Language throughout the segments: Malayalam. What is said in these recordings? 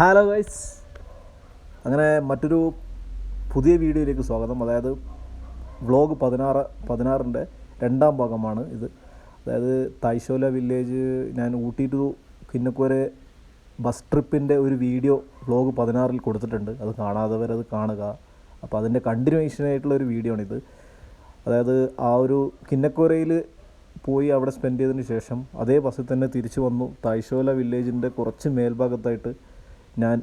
ഹലോ ഗൈസ്, അങ്ങനെ മറ്റൊരു പുതിയ വീഡിയോയിലേക്ക് സ്വാഗതം. അതായത് വ്ളോഗ് 16 രണ്ടാം ഭാഗമാണ് ഇത്. അതായത് തൈശോല വില്ലേജ്, ഞാൻ ഊട്ടി ടു കിന്നക്കോരെ ബസ് ട്രിപ്പിൻ്റെ ഒരു വീഡിയോ വ്ളോഗ് 16 കൊടുത്തിട്ടുണ്ട്. അത് കാണാത്തവരത് കാണുക. അപ്പോൾ അതിൻ്റെ കണ്ടിന്യൂവേഷനായിട്ടുള്ളൊരു വീഡിയോ ആണിത്. അതായത് ആ ഒരു കിന്നക്കോരയിൽ പോയി അവിടെ സ്പെൻഡ് ചെയ്തതിന് ശേഷം അതേ ബസ്സിൽ തന്നെ തിരിച്ചു വന്നു. തൈശോല വില്ലേജിൻ്റെ കുറച്ച് മേൽഭാഗത്തായിട്ട് ഞാൻ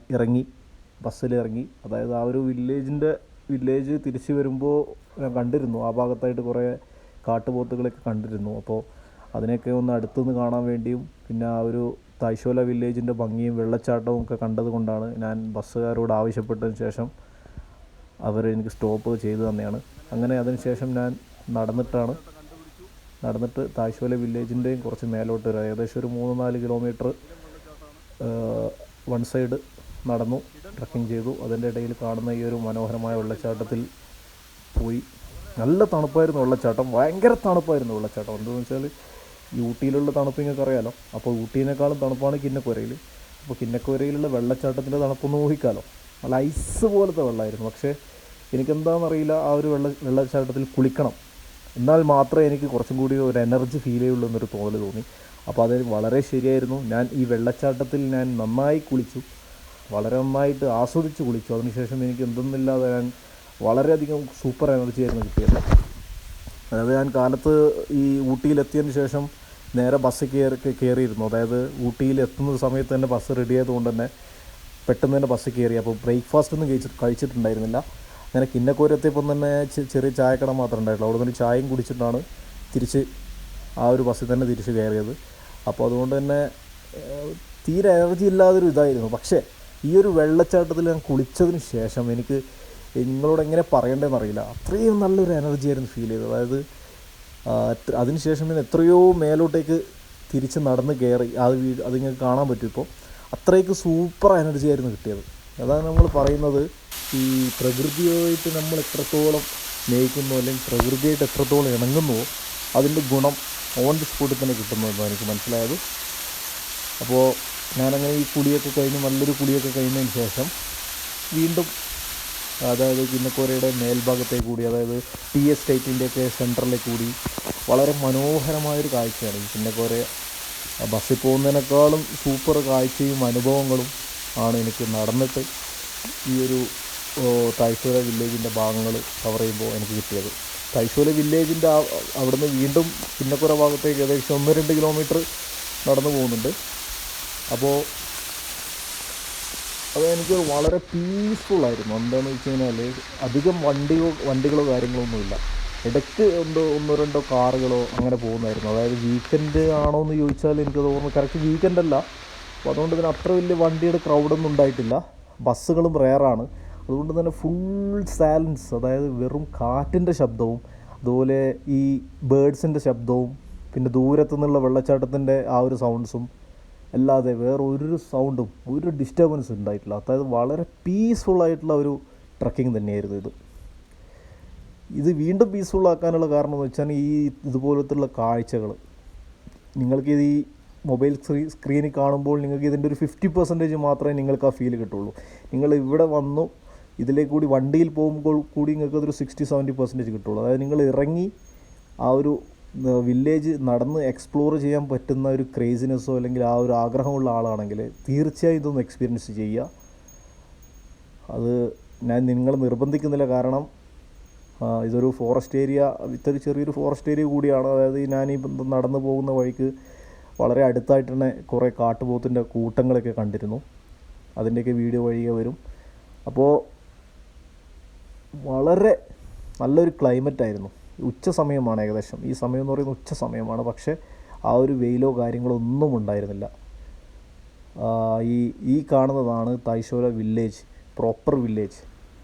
ബസ്സിലിറങ്ങി. അതായത് ആ ഒരു വില്ലേജ് തിരിച്ചു വരുമ്പോൾ ഞാൻ കണ്ടിരുന്നു, ആ ഭാഗത്തായിട്ട് കുറേ കാട്ടുപോത്തുകളൊക്കെ കണ്ടിരുന്നു. അപ്പോൾ അതിനെയൊക്കെ ഒന്ന് അടുത്തുനിന്ന് കാണാൻ വേണ്ടിയും പിന്നെ ആ ഒരു തൈശോല വില്ലേജിൻ്റെ ഭംഗിയും വെള്ളച്ചാട്ടവും ഒക്കെ കണ്ടത് കൊണ്ടാണ് ഞാൻ ബസ്സുകാരോട് ആവശ്യപ്പെട്ടതിന് ശേഷം അവർ എനിക്ക് സ്റ്റോപ്പ് ചെയ്തു തന്നെയാണ്. അങ്ങനെ അതിനുശേഷം ഞാൻ നടന്നിട്ട് തൈശോല വില്ലേജിൻ്റെയും കുറച്ച് മേലോട്ട് വരും. ഏകദേശം ഒരു 3-4 കിലോമീറ്റർ വൺ സൈഡ് നടന്നു, ട്രക്കിംഗ് ചെയ്തു. അതിൻ്റെ ഇടയിൽ കാണുന്ന ഈ ഒരു മനോഹരമായ വെള്ളച്ചാട്ടത്തിൽ പോയി. നല്ല തണുപ്പായിരുന്നു വെള്ളച്ചാട്ടം, ഭയങ്കര തണുപ്പായിരുന്നു വെള്ളച്ചാട്ടം. എന്താണെന്ന് വെച്ചാൽ ഈ ഊട്ടിയിലുള്ള തണുപ്പ് നിങ്ങൾക്ക് അറിയാമല്ലോ. അപ്പോൾ ഊട്ടീനേക്കാളും തണുപ്പാണ് കിന്നക്കോരയിൽ. അപ്പോൾ കിന്നക്കോരയിലുള്ള വെള്ളച്ചാട്ടത്തിൻ്റെ തണുപ്പൊന്ന് ഊഹിക്കാമല്ലോ. നല്ല ഐസ് പോലത്തെ വെള്ളമായിരുന്നു. പക്ഷേ എനിക്കെന്താണെന്നറിയില്ല, ആ ഒരു വെള്ളച്ചാട്ടത്തിൽ കുളിക്കണം, എന്നാൽ മാത്രമേ എനിക്ക് കുറച്ചും കൂടി ഒരു എനർജി ഫീൽ ചെയ്യുള്ളൂ എന്നൊരു തോന്നൽ തോന്നി. അപ്പോൾ അത് വളരെ ശരിയായിരുന്നു. ഞാൻ ഈ വെള്ളച്ചാട്ടത്തിൽ നന്നായി കുളിച്ചു, വളരെ നന്നായിട്ട് ആസ്വദിച്ച് കുളിച്ചു. അതിനുശേഷം എനിക്ക് എന്തെന്നില്ലാതെ ഞാൻ വളരെയധികം സൂപ്പർ എനർജി ആയിരുന്നു കിട്ടിയത്. അതായത് ഞാൻ കാലത്ത് ഈ ഊട്ടിയിലെത്തിയതിന് ശേഷം നേരെ ബസ് കയറിയിരുന്നു. അതായത് ഊട്ടിയിൽ എത്തുന്ന സമയത്ത് തന്നെ ബസ് റെഡി ആയതുകൊണ്ട് തന്നെ പെട്ടെന്ന് തന്നെ ബസ് കയറി. അപ്പോൾ ബ്രേക്ക്ഫാസ്റ്റ് ഒന്നും കഴിച്ചിട്ടുണ്ടായിരുന്നില്ല. അങ്ങനെ കിന്നക്കോരെത്തിയപ്പം തന്നെ ചെറിയ ചായക്കട മാത്രമേ ഉണ്ടായിട്ടുള്ളൂ. അവിടെ നിന്ന് ചായയും കുടിച്ചിട്ടാണ് തിരിച്ച് ആ ഒരു ബസ്സിൽ തന്നെ തിരിച്ച് കയറിയത്. അപ്പോൾ അതുകൊണ്ട് തന്നെ തീരെ എനർജി ഇല്ലാതൊരു ഇതായിരുന്നു. പക്ഷേ ഈ ഒരു വെള്ളച്ചാട്ടത്തിൽ ഞാൻ കുളിച്ചതിന് ശേഷം എനിക്ക് നിങ്ങളോട് എങ്ങനെ പറയേണ്ടതെന്ന് അറിയില്ല, അത്രയും നല്ലൊരു എനർജി ആയിരുന്നു ഫീൽ ചെയ്തത്. അതായത് അതിനുശേഷം പിന്നെ എത്രയോ മേലോട്ടേക്ക് തിരിച്ച് നടന്ന് കയറി അത് നിങ്ങൾക്ക് കാണാൻ പറ്റും. ഇപ്പോൾ അത്രയ്ക്ക് സൂപ്പർ എനർജി ആയിരുന്നു കിട്ടിയത്. അതാണ് നമ്മൾ പറയുന്നത്, ഈ പ്രകൃതിയായിട്ട് നമ്മൾ എത്രത്തോളം സ്നേഹിക്കുന്നു അല്ലെങ്കിൽ പ്രകൃതിയായിട്ട് എത്രത്തോളം ഇണങ്ങുന്നുവോ അതിൻ്റെ ഗുണം ഓൺ ദി സ്പോട്ടിൽ തന്നെ കിട്ടുന്നതെന്നാണ് എനിക്ക് മനസ്സിലായത്. അപ്പോൾ ഞാനങ്ങനെ ഈ കുളിയൊക്കെ കഴിഞ്ഞ് നല്ലൊരു കുളിയൊക്കെ കഴിഞ്ഞതിന് ശേഷം വീണ്ടും അതായത് കിന്നക്കോരയുടെ മേൽഭാഗത്തേക്ക് കൂടി, അതായത് ടീ എസ്റ്റേറ്റിൻ്റെയൊക്കെ സെൻറ്ററിലേക്ക് കൂടി വളരെ മനോഹരമായൊരു കാഴ്ചയാണ് ഈ കിന്നക്കോര. ബസ്സിൽ പോകുന്നതിനേക്കാളും സൂപ്പർ കാഴ്ചയും അനുഭവങ്ങളും ആണ് എനിക്ക് നടന്നിട്ട് ഈ ഒരു തായ്ശോല വില്ലേജിൻ്റെ ഭാഗങ്ങൾ കവർ ചെയ്യുമ്പോൾ എനിക്ക് കിട്ടിയത്. തായ്ശോല വില്ലേജിൻ്റെ അവിടുന്ന് വീണ്ടും കിന്നക്കോര ഭാഗത്തേക്ക് ഏകദേശം 1-2 കിലോമീറ്റർ നടന്നു പോകുന്നുണ്ട്. അപ്പോൾ അത് എനിക്ക് വളരെ പീസ്ഫുള്ളായിരുന്നു. എന്താണെന്ന് വെച്ച് കഴിഞ്ഞാൽ അധികം വണ്ടികളോ കാര്യങ്ങളൊന്നുമില്ല. ഇടയ്ക്ക് 1-2 കാറുകളോ അങ്ങനെ പോകുന്നായിരുന്നു. അതായത് വീക്കെൻഡ് ആണോ എന്ന് ചോദിച്ചാൽ എനിക്ക് തോന്നുന്നു കറക്റ്റ് വീക്കെൻഡ് അല്ല. അപ്പോൾ അതുകൊണ്ട് തന്നെ അത്ര വലിയ വണ്ടിയുടെ ക്രൗഡൊന്നും ഉണ്ടായിട്ടില്ല. ബസ്സുകളും റെയറാണ്. അതുകൊണ്ട് തന്നെ ഫുൾ സൈലൻസ്, അതായത് വെറും കാറ്റിൻ്റെ ശബ്ദവും അതുപോലെ ഈ ബേഡ്സിൻ്റെ ശബ്ദവും പിന്നെ ദൂരത്തു നിന്നുള്ള വെള്ളച്ചാട്ടത്തിൻ്റെ ആ ഒരു സൗണ്ട്സും അല്ലാതെ വേറെ ഒരു സൗണ്ടും ഒരു ഡിസ്റ്റർബൻസ് ഉണ്ടായിട്ടില്ല. അതായത് വളരെ പീസ്ഫുള്ളായിട്ടുള്ള ഒരു ട്രക്കിംഗ് തന്നെയായിരുന്നു ഇത് വീണ്ടും പീസ്ഫുള്ളാക്കാനുള്ള കാരണം എന്ന് വെച്ചാൽ ഇതുപോലത്തുള്ള കാഴ്ചകൾ നിങ്ങൾക്കിത് ഈ മൊബൈൽ സ്ക്രീനിൽ കാണുമ്പോൾ നിങ്ങൾക്ക് ഇതിൻ്റെ ഒരു 50% മാത്രമേ നിങ്ങൾക്ക് ആ ഫീൽ കിട്ടുള്ളൂ. നിങ്ങൾ ഇവിടെ വന്നു ഇതിലേക്ക് കൂടി വണ്ടിയിൽ പോകുമ്പോൾ കൂടി നിങ്ങൾക്ക് അതൊരു 60-70% കിട്ടുള്ളൂ. അതായത് നിങ്ങൾ ഇറങ്ങി ആ ഒരു വില്ലേജ് നടന്ന് എക്സ്പ്ലോർ ചെയ്യാൻ പറ്റുന്ന ഒരു ക്രേസിനെസ്സോ അല്ലെങ്കിൽ ആ ഒരു ആഗ്രഹമുള്ള ആളാണെങ്കിൽ തീർച്ചയായും ഇതൊന്ന് എക്സ്പീരിയൻസ് ചെയ്യുക. അത് ഞാൻ നിങ്ങളെ നിർബന്ധിക്കുന്നില്ല, കാരണം ഇതൊരു ഫോറസ്റ്റ് ഏരിയ, ഇതൊരു ചെറിയൊരു ഫോറസ്റ്റ് ഏരിയ കൂടിയാണ്. അതായത് ഞാൻ ഈ നടന്നു പോകുന്ന വഴിക്ക് വളരെ അടുത്തായിട്ട് തന്നെ കുറേ കാട്ടുപോത്തിൻ്റെ കൂട്ടങ്ങളൊക്കെ കണ്ടിരുന്നു. അതിൻ്റെയൊക്കെ വീഡിയോ വഴിയെ വരും. അപ്പോൾ വളരെ നല്ലൊരു ക്ലൈമറ്റായിരുന്നു. ഉച്ച സമയമാണ് ഏകദേശം. ഈ സമയം എന്ന് പറയുന്നത് ഉച്ച സമയമാണ്. പക്ഷേ ആ ഒരു വെയിലോ കാര്യങ്ങളോ ഒന്നും ഉണ്ടായിരുന്നില്ല. ഈ കാണുന്നതാണ് തായ്ശോല വില്ലേജ്, പ്രോപ്പർ വില്ലേജ്.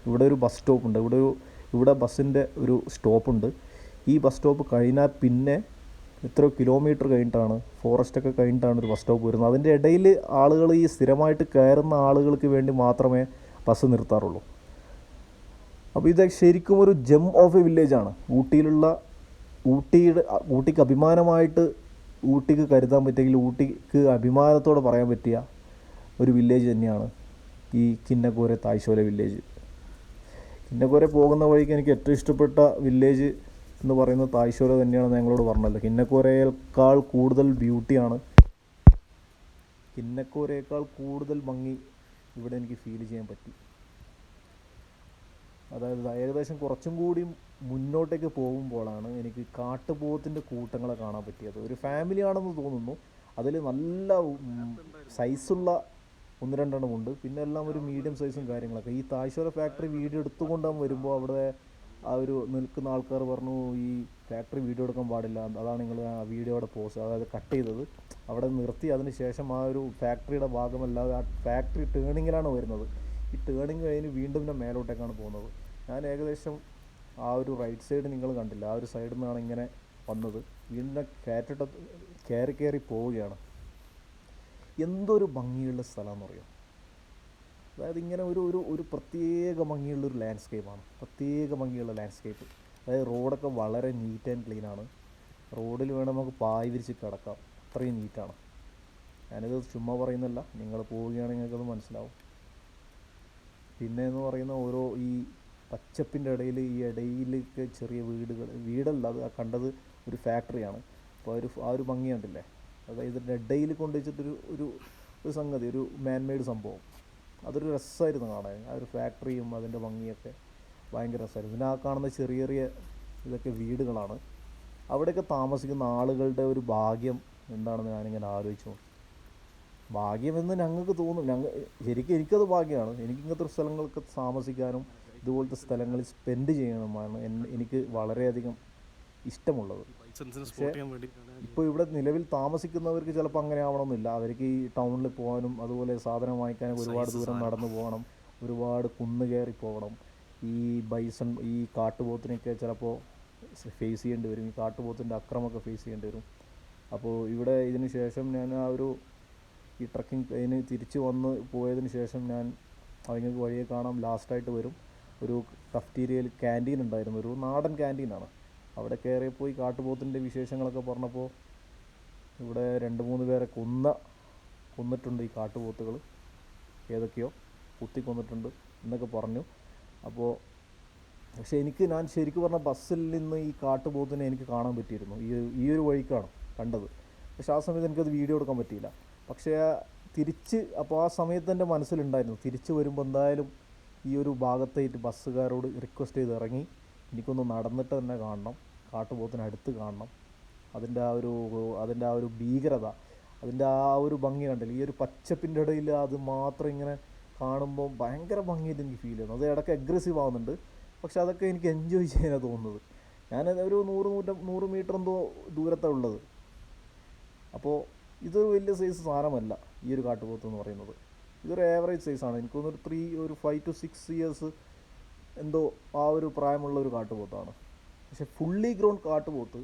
ഇവിടെ ഒരു ബസ് സ്റ്റോപ്പുണ്ട്. ഇവിടെ ബസ്സിൻ്റെ ഒരു സ്റ്റോപ്പുണ്ട്. ഈ ബസ് സ്റ്റോപ്പ് കഴിഞ്ഞാൽ പിന്നെ എത്രയോ കിലോമീറ്റർ കഴിഞ്ഞിട്ടാണ്, ഫോറസ്റ്റൊക്കെ കഴിഞ്ഞിട്ടാണ് ഒരു ബസ് സ്റ്റോപ്പ് വരുന്നത്. അതിൻ്റെ ഇടയിൽ ആളുകൾ ഈ സ്ഥിരമായിട്ട് കയറുന്ന ആളുകൾക്ക് വേണ്ടി മാത്രമേ ബസ് നിർത്താറുള്ളൂ. അപ്പോൾ ഇത് ശരിക്കും ഒരു ജെം ഓഫ് എ വില്ലേജാണ്. ഊട്ടിക്ക് അഭിമാനമായിട്ട് ഊട്ടിക്ക് കരുതാൻ പറ്റിയെങ്കിൽ ഊട്ടിക്ക് അഭിമാനത്തോടെ പറയാൻ പറ്റിയ ഒരു വില്ലേജ് തന്നെയാണ് ഈ കിന്നക്കോര തായ്ശോല വില്ലേജ്. കിന്നക്കോര പോകുന്ന വഴിക്ക് എനിക്ക് ഏറ്റവും ഇഷ്ടപ്പെട്ട വില്ലേജ് എന്ന് പറയുന്നത് തായ്ശോല തന്നെയാണെന്ന് ഞങ്ങളോട് പറഞ്ഞല്ലോ. കിന്നക്കോരയേക്കാൾ കൂടുതൽ ബ്യൂട്ടിയാണ്, കിന്നക്കോരയേക്കാൾ കൂടുതൽ ഭംഗി ഇവിടെ എനിക്ക് ഫീൽ ചെയ്യാൻ പറ്റി. അതായത് ഏകദേശം കുറച്ചും കൂടി മുന്നോട്ടേക്ക് പോകുമ്പോഴാണ് എനിക്ക് കാട്ടുപോത്തിൻ്റെ കൂട്ടങ്ങളെ കാണാൻ പറ്റിയത്. ഒരു ഫാമിലി ആണെന്ന് തോന്നുന്നു. അതിൽ നല്ല സൈസുള്ള 1-2 ഉണ്ട്. പിന്നെ എല്ലാം ഒരു മീഡിയം സൈസും കാര്യങ്ങളൊക്കെ. ഈ തായ്ശോല ഫാക്ടറി വീഡിയോ എടുത്തുകൊണ്ടാകും വരുമ്പോൾ അവിടെ ആ ഒരു നിൽക്കുന്ന ആൾക്കാർ പറഞ്ഞു, ഈ ഫാക്ടറി വീഡിയോ എടുക്കാൻ പാടില്ല, അതാണ് നിങ്ങൾ ആ വീഡിയോയുടെ പോസ്, അതായത് കട്ട് ചെയ്തത് അവിടെ നിർത്തി. അതിന് ശേഷം ആ ഒരു ഫാക്ടറിയുടെ ഭാഗമല്ലാതെ ആ ഫാക്ടറി ടേണിങ്ങിലാണ് വരുന്നത്. ഈ ടേണിങ് കഴിഞ്ഞ് വീണ്ടും പിന്നെ മേലോട്ടേക്കാണ് പോകുന്നത്. ഞാൻ ഏകദേശം ആ ഒരു റൈറ്റ് സൈഡ് നിങ്ങൾ കണ്ടില്ല, ആ ഒരു സൈഡിൽ നിന്നാണ് ഇങ്ങനെ വന്നത്. വീണ്ടും കയറി പോവുകയാണ്. എന്തൊരു ഭംഗിയുള്ള സ്ഥലമാണെന്ന് അറിയാം. അതായത് ഇങ്ങനെ ഒരു പ്രത്യേക ഭംഗിയുള്ളൊരു ലാൻഡ്സ്കേപ്പാണ്, പ്രത്യേക ഭംഗിയുള്ള ലാൻഡ്സ്കേപ്പ്. അതായത് റോഡൊക്കെ വളരെ നീറ്റ് ആൻഡ് ക്ലീനാണ്. റോഡിൽ വേണം നമുക്ക് പായ് വിരിച്ച് കിടക്കാം, അത്രയും നീറ്റാണ്. ഞാനിത് ചുമ്മാ പറയുന്നില്ല, നിങ്ങൾ പോവുകയാണെങ്കിൽ നിങ്ങൾക്കത് മനസ്സിലാവും. പിന്നെ എന്ന് പറയുന്ന ഓരോ ഈ പച്ചപ്പിൻ്റെ ഇടയിൽ ഈ ഇടയിലൊക്കെ ചെറിയ വീടല്ല, അത് കണ്ടത് ഒരു ഫാക്ടറിയാണ്. അപ്പോൾ ആ ഒരു ഭംഗി കണ്ടില്ലേ. അതായത് ഇതിൻ്റെ ഇടയിൽ കൊണ്ടുവച്ചിട്ടൊരു സംഗതി, ഒരു മാൻമെയ്ഡ് സംഭവം, അതൊരു രസമായിരുന്നു കാണാൻ. ആ ഒരു ഫാക്ടറിയും അതിൻ്റെ ഭംഗിയൊക്കെ ഭയങ്കര രസമായിരുന്നു. പിന്നെ ആ കാണുന്ന ചെറിയ ഇതൊക്കെ വീടുകളാണ്. അവിടെയൊക്കെ താമസിക്കുന്ന ആളുകളുടെ ഒരു ഭാഗ്യം എന്താണെന്ന് ഞാനിങ്ങനെ ആലോചിച്ചു നോക്കി. ഭാഗ്യമെന്ന് ഞങ്ങൾക്ക് തോന്നും, ശരിക്കും എനിക്കത് ഭാഗ്യമാണ്. എനിക്കിങ്ങനത്തെ സ്ഥലങ്ങൾക്ക് താമസിക്കാനും ഇതുപോലത്തെ സ്ഥലങ്ങളിൽ സ്പെൻഡ് ചെയ്യണമാണ് എനിക്ക് വളരെയധികം ഇഷ്ടമുള്ളത്. പക്ഷേ ഇപ്പോൾ ഇവിടെ നിലവിൽ താമസിക്കുന്നവർക്ക് ചിലപ്പോൾ അങ്ങനെ ആവണമെന്നില്ല. അവർക്ക് ഈ ടൗണിൽ പോകാനും അതുപോലെ സാധനം വാങ്ങിക്കാനും ഒരുപാട് ദൂരം നടന്നു പോകണം, ഒരുപാട് കുന്ന് കയറി പോകണം. ഈ ബൈസൺ ഈ കാട്ടുപോത്തിനെയൊക്കെ ചിലപ്പോൾ ഫേസ് ചെയ്യേണ്ടി വരും, ഈ കാട്ടുപോത്തിൻ്റെ അക്രമമൊക്കെ ഫേസ് ചെയ്യേണ്ടി വരും. അപ്പോൾ ഇവിടെ ഇതിന് ശേഷം ഞാൻ ആ ഒരു ഈ ട്രക്കിംഗ് അതിന് തിരിച്ച് വന്ന് പോയതിന് ശേഷം ഞാൻ നിങ്ങൾക്ക് വഴിയെ കാണാം, ലാസ്റ്റായിട്ട് വരും ഒരു കഫ്റ്റീരിയയിൽ ക്യാൻറ്റീൻ ഉണ്ടായിരുന്നു, ഒരു നാടൻ ക്യാൻറ്റീനാണ്. അവിടെ കയറിപ്പോയി കാട്ടുപോത്തിൻ്റെ വിശേഷങ്ങളൊക്കെ പറഞ്ഞപ്പോൾ ഇവിടെ 2-3 പേരെ കൊന്നിട്ടുണ്ട് ഈ കാട്ടുപോത്തുകൾ, ഏതൊക്കെയോ കുത്തിക്കൊന്നിട്ടുണ്ട് എന്നൊക്കെ പറഞ്ഞു. അപ്പോൾ പക്ഷേ ഞാൻ ശരിക്കും പറഞ്ഞാൽ ബസ്സിൽ നിന്ന് ഈ കാട്ടുപോത്തിനെ എനിക്ക് കാണാൻ പറ്റിയിരുന്നു, ഈ ഒരു വഴിക്കാണ് കണ്ടത്. പക്ഷേ ആ സമയത്ത് എനിക്കത് വീഡിയോ എടുക്കാൻ പറ്റിയില്ല. പക്ഷേ അപ്പോൾ ആ സമയത്ത് എൻ്റെ മനസ്സിലുണ്ടായിരുന്നു, തിരിച്ച് വരുമ്പോൾ എന്തായാലും ഈ ഒരു ഭാഗത്തായിട്ട് ബസ്സുകാരോട് റിക്വസ്റ്റ് ചെയ്ത് ഇറങ്ങി എനിക്കൊന്ന് നടന്നിട്ട് തന്നെ കാണണം, കാട്ടുപോത്തിനടുത്ത് കാണണം. അതിൻ്റെ ആ ഒരു ഭീകരത, അതിൻ്റെ ആ ഒരു ഭംഗി കണ്ടില്ല, ഈ ഒരു പച്ചപ്പിൻ്റെ ഇടയിൽ അത് മാത്രം ഇങ്ങനെ കാണുമ്പോൾ ഭയങ്കര ഭംഗിയായിട്ട് എനിക്ക് ഫീൽ ചെയ്യുന്നു. അത് ഇടയ്ക്ക് അഗ്രസീവ് ആവുന്നുണ്ട്, പക്ഷെ അതൊക്കെ എനിക്ക് എൻജോയ് ചെയ്യാനാണ് തോന്നുന്നത്. ഞാനത് ഒരു 100 മീറ്റർ എന്തോ ദൂരത്താണ് ഉള്ളത്. അപ്പോൾ ഇതൊരു വലിയ സൈസ് സാധനമല്ല ഈ ഒരു കാട്ടുപോത്ത് എന്ന് പറയുന്നത്. ഇതൊരു ആവറേജ് സൈസാണ്. എനിക്ക് തോന്നുന്നു ഒരു 5 to 6 ഇയേഴ്സ് എന്തോ ആ ഒരു പ്രായമുള്ള ഒരു കാട്ടുപോത്താണ്. പക്ഷെ ഫുള്ളി ഗ്രോൺ കാട്ടുപോത്ത്,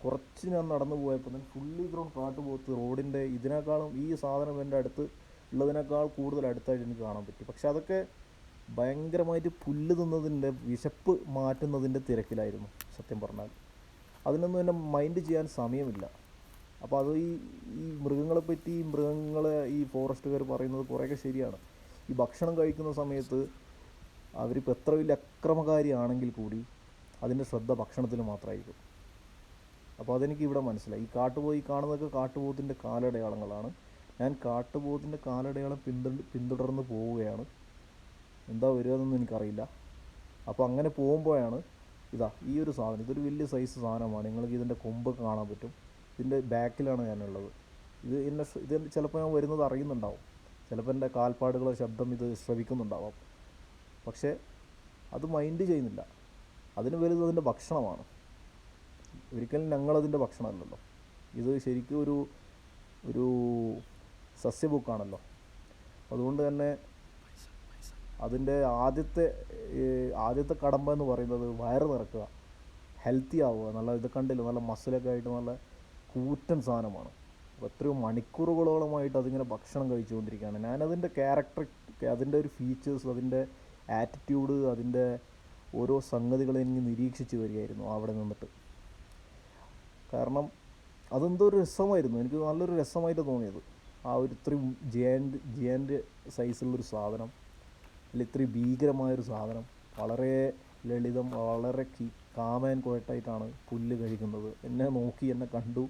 കുറച്ച് ഞാൻ നടന്നു പോയപ്പോൾ തന്നെ ഫുള്ളി ഗ്രോൺ കാട്ടുപോത്ത് റോഡിൻ്റെ ഇതിനേക്കാളും ഈ സാധനം എൻ്റെ അടുത്ത് ഉള്ളതിനേക്കാൾ കൂടുതൽ അടുത്തായിട്ട് എനിക്ക് കാണാൻ പറ്റി. പക്ഷെ അതൊക്കെ ഭയങ്കരമായിട്ട് പുല്ല് തിന്നതിൻ്റെ വിശപ്പ് മാറ്റുന്നതിൻ്റെ തിരക്കിലായിരുന്നു സത്യം പറഞ്ഞാൽ. അതിനൊന്നും എന്നെ മൈൻഡ് ചെയ്യാൻ സമയമില്ല. അപ്പോൾ അത് ഈ മൃഗങ്ങളെപ്പറ്റി ഈ ഫോറസ്റ്റുകാർ പറയുന്നത് കുറേയൊക്കെ ശരിയാണ്. ഈ ഭക്ഷണം കഴിക്കുന്ന സമയത്ത് അവരിപ്പോൾ എത്ര വലിയ അക്രമകാരിയാണെങ്കിൽ കൂടി അതിൻ്റെ ശ്രദ്ധ ഭക്ഷണത്തിൽ മാത്രമായിരിക്കും. അപ്പോൾ അതെനിക്ക് ഇവിടെ മനസ്സിലായി. ഈ കാണുന്നതൊക്കെ കാട്ടുപോത്തിൻ്റെ കാലടയാളങ്ങളാണ്. ഞാൻ കാട്ടുപോത്തിൻ്റെ കാലടയാളം പിന്തുടർന്ന് പോവുകയാണ്. എന്താ വരികയെന്നൊന്നും എനിക്കറിയില്ല. അപ്പോൾ അങ്ങനെ പോകുമ്പോഴാണ് ഈ ഒരു സാധനം, ഇതൊരു വലിയ സൈസ് സാധനമാണ്. നിങ്ങൾക്ക് ഇതിൻ്റെ കൊമ്പൊക്കെ കാണാൻ പറ്റും. ഇതിൻ്റെ ബാക്കിലാണ് ഞാനുള്ളത്. ഇത് ചിലപ്പോൾ ഞാൻ വരുന്നത് അറിയുന്നുണ്ടാവും, ചിലപ്പോൾ എൻ്റെ കാൽപ്പാടുകളോ ശബ്ദം ഇത് ശ്രവിക്കുന്നുണ്ടാവാം. പക്ഷേ അത് മൈൻഡ് ചെയ്യുന്നില്ല. അതിന് വലുത് അതിൻ്റെ ഭക്ഷണമാണ്. ഒരിക്കലും ഞങ്ങളതിൻ്റെ ഭക്ഷണമല്ലല്ലോ. ഇത് ശരിക്കും ഒരു സസ്യബുക്കാണല്ലോ. അതുകൊണ്ട് തന്നെ അതിൻ്റെ ആദ്യത്തെ കടമ്പ എന്ന് പറയുന്നത് വയറ് നിറക്കുക, ഹെൽത്തി ആവുക. ഇത് കണ്ടില്ല, നല്ല മസിലൊക്കെ ആയിട്ട് നല്ല കൂറ്റൻ സാധനമാണ്. അപ്പോൾ എത്രയോ മണിക്കൂറുകളോളമായിട്ട് അതിങ്ങനെ ഭക്ഷണം കഴിച്ചുകൊണ്ടിരിക്കുകയാണ്. ഞാനതിൻ്റെ അതിൻ്റെ ഒരു ഫീച്ചേഴ്സ്, അതിൻ്റെ ആറ്റിറ്റ്യൂഡ്, അതിൻ്റെ ഓരോ സംഗതികളെ എനിക്ക് നിരീക്ഷിച്ച് വരികയായിരുന്നു അവിടെ നിന്നിട്ട്. കാരണം അതെന്തോ ഒരു രസമായിരുന്നു, എനിക്ക് നല്ലൊരു രസമായിട്ട് തോന്നിയത്. ആ ഒരു ഇത്രയും ജിയൻ്റ് സൈസുള്ളൊരു സാധനം, അല്ല ഇത്രയും ഭീകരമായൊരു സാധനം, വളരെ ലളിതം, വളരെ കാം ആൻഡ് ക്വയറ്റായിട്ടാണ് പുല്ല് കഴിക്കുന്നത്. എന്നെ നോക്കി, എന്നെ കണ്ടു.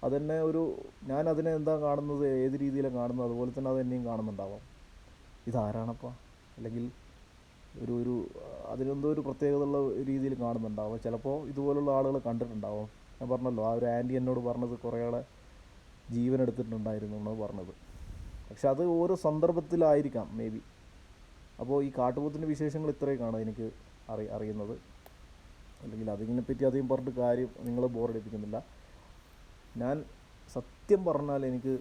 അതെന്നെ ഞാൻ അതിനെ എന്താ കാണുന്നത്, ഏത് രീതിയിലാണ് കാണുന്നത്, അതുപോലെ തന്നെ അതെന്നെയും കാണുന്നുണ്ടാവാം. ഇതാരാണപ്പാ, അല്ലെങ്കിൽ അതിനെന്തോ ഒരു പ്രത്യേകതയുള്ള രീതിയിൽ കാണുന്നുണ്ടാവാം. ചിലപ്പോൾ ഇതുപോലുള്ള ആളുകൾ കണ്ടിട്ടുണ്ടാവാം. ഞാൻ പറഞ്ഞല്ലോ, ആ ഒരു ആൻറ്റി എന്നോട് പറഞ്ഞത് കുറേയാളെ ജീവൻ എടുത്തിട്ടുണ്ടായിരുന്നു എന്നാണ് പറഞ്ഞത്. പക്ഷെ അത് ഓരോ സന്ദർഭത്തിലായിരിക്കാം മേ ബി. അപ്പോൾ ഈ കാട്ടുപോത്തിൻ്റെ വിശേഷങ്ങൾ ഇത്രയൊക്കെയാണ് എനിക്ക് അറിയുന്നത്. അല്ലെങ്കിൽ അതിനെപ്പറ്റി അധികം പറഞ്ഞിട്ട് കാര്യം നിങ്ങളെ ബോറടിപ്പിക്കുന്നില്ല. ഞാൻ സത്യം പറഞ്ഞാൽ എനിക്ക്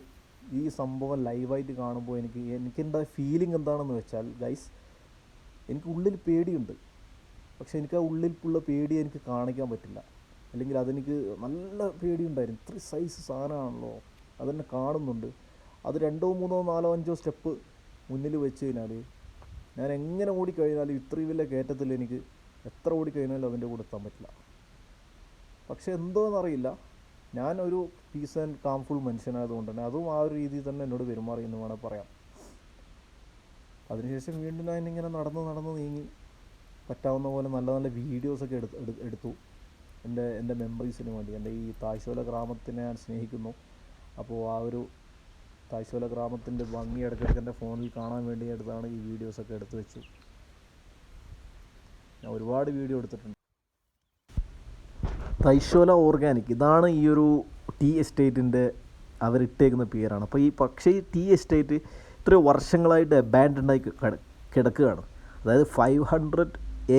ഈ സംഭവം ലൈവായിട്ട് കാണുമ്പോൾ എനിക്കെന്താ ഫീലിംഗ് എന്താണെന്ന് വെച്ചാൽ ഗൈസ്, എനിക്ക് ഉള്ളിൽ പേടിയുണ്ട്. പക്ഷെ എനിക്ക് ആ ഉള്ളിലുള്ള പേടി എനിക്ക് കാണിക്കാൻ പറ്റില്ല. അല്ലെങ്കിൽ അതെനിക്ക് നല്ല പേടിയുണ്ടായിരുന്നു. ഇത്ര സൈസ് സാധനമാണല്ലോ, അതെന്നെ കാണുന്നുണ്ട്. അത് 2, 3, 4, 5 സ്റ്റെപ്പ് മുന്നിൽ വെച്ച് കഴിഞ്ഞാൽ ഞാൻ എങ്ങനെ ഓടിക്കഴിഞ്ഞാലും ഇത്രയും വലിയ കയറ്റത്തിൽ എനിക്ക് എത്ര ഓടിക്കഴിഞ്ഞാലും അതിൻ്റെ കൂടെ എത്താൻ പറ്റില്ല. പക്ഷെ എന്തോന്നറിയില്ല, ഞാനൊരു പീസ് ആൻഡ് കാംഫുൾ മനുഷ്യനായതുകൊണ്ട് തന്നെ അതും ആ ഒരു രീതിയിൽ തന്നെ എന്നോട് പെരുമാറി എന്ന് വേണമെങ്കിൽ പറയാം. അതിനുശേഷം വീണ്ടും ഞാൻ ഇങ്ങനെ നടന്ന് നീങ്ങി പറ്റാവുന്ന പോലെ നല്ല നല്ല വീഡിയോസൊക്കെ എടുത്തു എൻ്റെ മെമ്മറീസിന് വേണ്ടി. എൻ്റെ ഈ തായ്ശോല ഗ്രാമത്തിനെ ഞാൻ സ്നേഹിക്കുന്നു. അപ്പോൾ ആ ഒരു തായ്ശോല ഗ്രാമത്തിൻ്റെ ഭംഗി ഇടയ്ക്കിടയ്ക്ക് എൻ്റെ ഫോണിൽ കാണാൻ വേണ്ടി എടുത്താണ് ഈ വീഡിയോസൊക്കെ എടുത്തു വെച്ചു. ഞാൻ ഒരുപാട് വീഡിയോ എടുത്തിട്ടുണ്ട്. തൈശോല ഓർഗാനിക്, ഇതാണ് ഈ ഒരു ടീ എസ്റ്റേറ്റിൻ്റെ അവരിട്ടേക്കുന്ന പേരാണ്. അപ്പോൾ ഈ ടീ എസ്റ്റേറ്റ് ഇത്രയോ വർഷങ്ങളായിട്ട് അബാൻഡൻഡായി കിടക്കുകയാണ്. അതായത് 500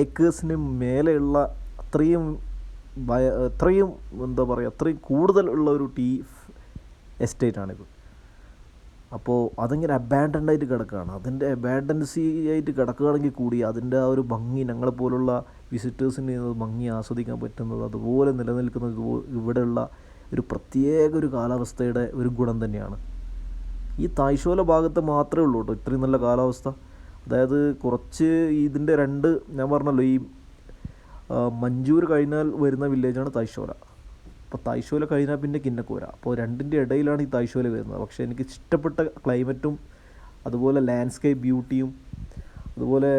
ഏക്കേഴ്സിന് മേലെയുള്ള അത്രയും എത്രയും എന്താ പറയുക അത്രയും കൂടുതൽ ഉള്ള ഒരു ടീ എസ്റ്റേറ്റാണിത്. അപ്പോൾ അതിങ്ങനെ അബാൻഡൻഡ് ആയിട്ട് കിടക്കുകയാണ്. അതിൻ്റെ അബാൻഡൻസി ആയിട്ട് കിടക്കുകയാണെങ്കിൽ കൂടി അതിൻ്റെ ആ ഒരു ഭംഗി ഞങ്ങളെപ്പോലുള്ള വിസിറ്റേഴ്സിന് ഭംഗി ആസ്വദിക്കാൻ പറ്റുന്നത് അതുപോലെ നിലനിൽക്കുന്നത് ഇവിടെയുള്ള ഒരു പ്രത്യേക ഒരു കാലാവസ്ഥയുടെ ഒരു ഗുണം തന്നെയാണ്. ഈ തായ്ശോല ഭാഗത്ത് മാത്രമേ ഉള്ളൂ കേട്ടോ ഇത്രയും നല്ല കാലാവസ്ഥ. അതായത് കുറച്ച് ഇതിൻ്റെ ഞാൻ പറഞ്ഞല്ലോ ഈ മഞ്ചൂർ കഴിഞ്ഞാൽ വരുന്ന വില്ലേജാണ് തായ്ശോല. അപ്പോൾ തായ്ശോല കഴിഞ്ഞാൽ പിന്നെ കിന്നക്കൂര. അപ്പോൾ രണ്ടിൻ്റെ ഇടയിലാണ് ഈ തായ്ശോല വരുന്നത്. പക്ഷേ എനിക്ക് ഇഷ്ടപ്പെട്ട ക്ലൈമറ്റും അതുപോലെ ലാൻഡ്സ്കേപ്പ് ബ്യൂട്ടിയും അതുപോലെ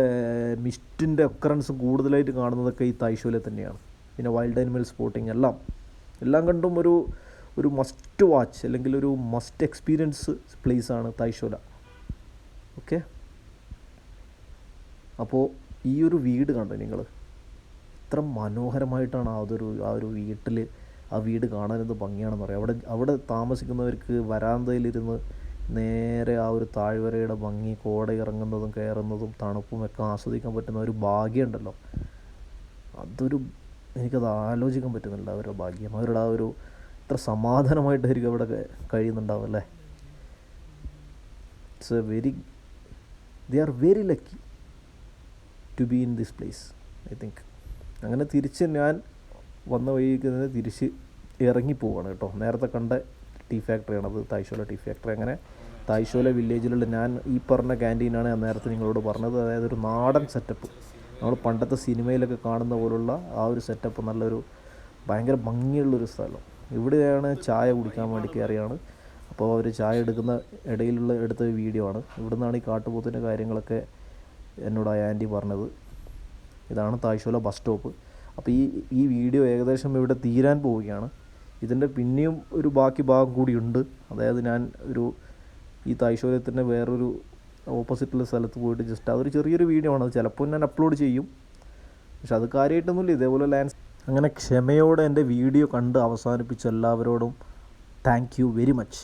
മിസ്റ്റിൻ്റെ ഒക്കറൻസും കൂടുതലായിട്ട് കാണുന്നതൊക്കെ ഈ തായ്ശോല തന്നെയാണ്. പിന്നെ വൈൽഡ് ആനിമൽ സ്പോട്ടിങ് എല്ലാം കണ്ടും ഒരു മസ്റ്റ് വാച്ച് അല്ലെങ്കിൽ ഒരു മസ്റ്റ് എക്സ്പീരിയൻസ് പ്ലേസാണ് തായ്ശോല. ഓക്കെ, അപ്പോൾ ഈ ഒരു വീട് കണ്ടോ നിങ്ങൾ, എത്ര മനോഹരമായിട്ടാണ് ആ ഒരു വീട് കാണാനെന്ത് ഭംഗിയാണെന്ന് പറയാം. അവിടെ താമസിക്കുന്നവർക്ക് വരാന്തയിലിരുന്ന് നേരെ ആ ഒരു താഴ്വരയുടെ ഭംഗി, കോട ഇറങ്ങുന്നതും കയറുന്നതും തണുപ്പും ഒക്കെ ആസ്വദിക്കാൻ പറ്റുന്ന ഒരു ഭാഗ്യമുണ്ടല്ലോ, എനിക്കത് ആലോചിക്കാൻ പറ്റുന്നില്ല. അവരുടെ ഭാഗ്യം, അവരുടെ ആ ഒരു എത്ര സമാധാനമായിട്ടായിരിക്കും അവിടെ കഴിയുന്നുണ്ടാവും അല്ലേ. They are very lucky to be in this place I think. അങ്ങനെ തിരിച്ച് ഞാൻ വന്ന വഴിക്ക് തിരിച്ച് ഇറങ്ങിപ്പോവാണ് കേട്ടോ. നേരത്തെ കണ്ട ടീ ഫാക്ടറിയാണത്, തായ്ശോല ടീ ഫാക്ടറി. അങ്ങനെ തായ്ശോല വില്ലേജിലുള്ള ഞാൻ ഈ പറഞ്ഞ ക്യാൻറ്റീനാണ് ഞാൻ നേരത്തെ നിങ്ങളോട് പറഞ്ഞത്. അതായത് ഒരു നാടൻ സെറ്റപ്പ്, നമ്മൾ പണ്ടത്തെ സിനിമയിലൊക്കെ കാണുന്ന പോലുള്ള ആ ഒരു സെറ്റപ്പ്, നല്ലൊരു ഭയങ്കര ഭംഗിയുള്ളൊരു സ്ഥലം. ഇവിടെയാണ് ചായ കുടിക്കാൻ വേണ്ടി കയറിയാണ്. അപ്പോൾ അവർ ചായ എടുക്കുന്ന എടുത്ത വീഡിയോ ആണ്. ഇവിടെ നിന്നാണ് ഈ കാട്ടുപോത്തിൻ്റെ കാര്യങ്ങളൊക്കെ എന്നോട് ആ ആൻറ്റി പറഞ്ഞത്. ഇതാണ് തായ്ശോല ബസ് സ്റ്റോപ്പ്. അപ്പോൾ ഈ വീഡിയോ ഏകദേശം ഇവിടെ തീരാൻ പോവുകയാണ്. ഇതിൻ്റെ പിന്നെയും ഒരു ബാക്കി ഭാഗം കൂടിയുണ്ട്. അതായത് ഞാൻ ഈ തായ്ശോലത്തിൻ്റെ വേറൊരു ഓപ്പോസിറ്റുള്ള സ്ഥലത്ത് പോയിട്ട് ജസ്റ്റ് അതൊരു ചെറിയൊരു വീഡിയോ ആണ്. അത് ചിലപ്പോൾ ഞാൻ അപ്ലോഡ് ചെയ്യും, പക്ഷെ അത് കാര്യമായിട്ടൊന്നുമില്ല. ഇതേപോലെ അങ്ങനെ ക്ഷമയോടെ എൻ്റെ വീഡിയോ കണ്ട് അവസാനിപ്പിച്ച എല്ലാവരോടും താങ്ക് യു വെരി മച്ച്.